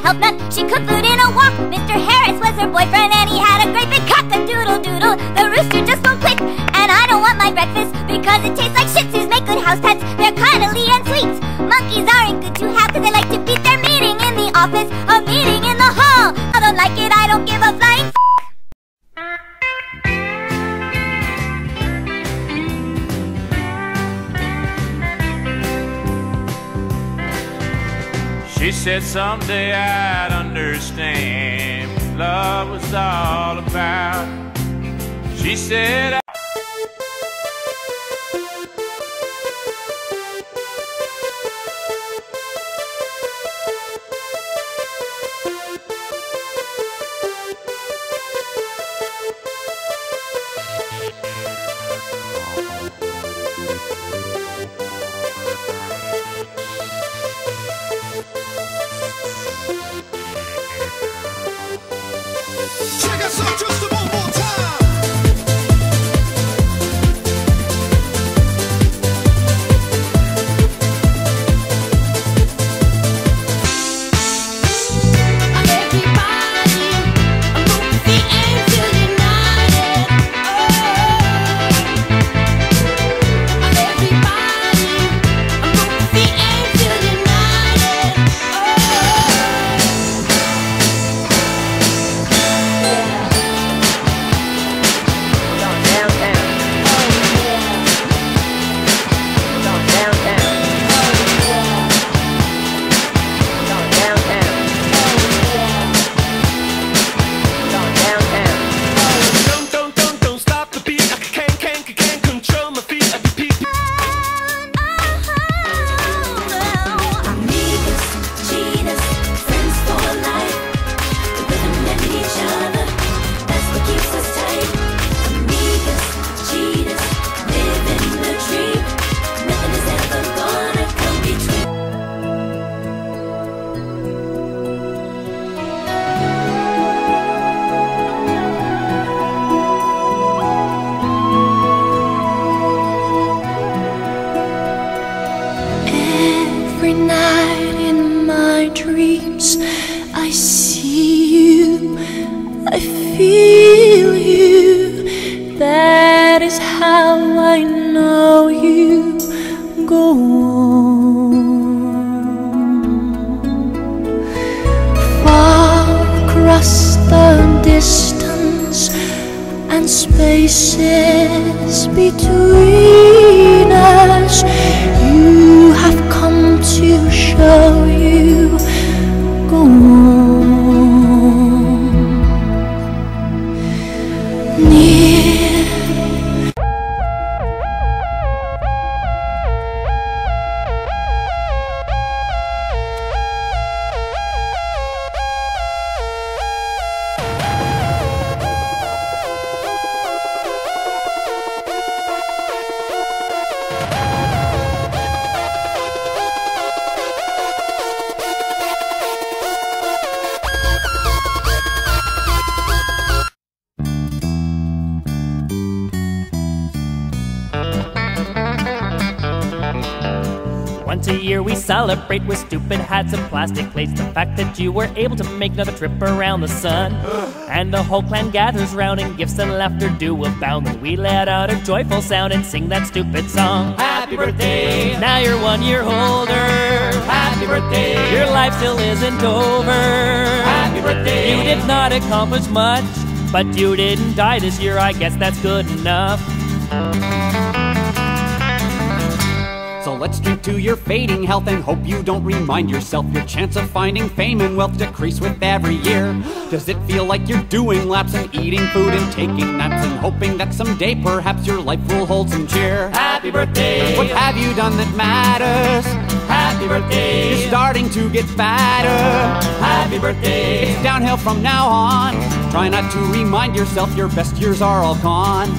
help none. She cooked food in a wok. Mr. Harris was her boyfriend, and he had a great big cock-a-doodle-doodle. The rooster just won't quit, and I don't want my breakfast because it tastes like shit. Zoos make good house pets, they're cuddly and sweet. Monkeys aren't good to have because they like to beat their meeting in the office or meeting in the hall. I don't like it, I don't give a flying f***. She said someday I'd understand what love was all about. She said check us out just one more time. Every night in my dreams I see you, I feel you. That is how I know you. Go on. Far across the distance and spaces between us, you have come to show you. Go on. Near. Once a year we celebrate with stupid hats and plastic plates. The fact that you were able to make another trip around the sun. And the whole clan gathers round and gifts and laughter do abound. And we let out a joyful sound and sing that stupid song. Happy birthday, now you're 1 year older. Happy birthday, your life still isn't over. Happy birthday, you did not accomplish much, but you didn't die this year, I guess that's good enough. So let's drink to your fading health and hope you don't remind yourself your chance of finding fame and wealth decrease with every year. Does it feel like you're doing laps and eating food and taking naps and hoping that someday perhaps your life will hold some cheer? Happy birthday! What have you done that matters? Happy birthday! You're starting to get fatter. Happy birthday! It's downhill from now on. Try not to remind yourself your best years are all gone.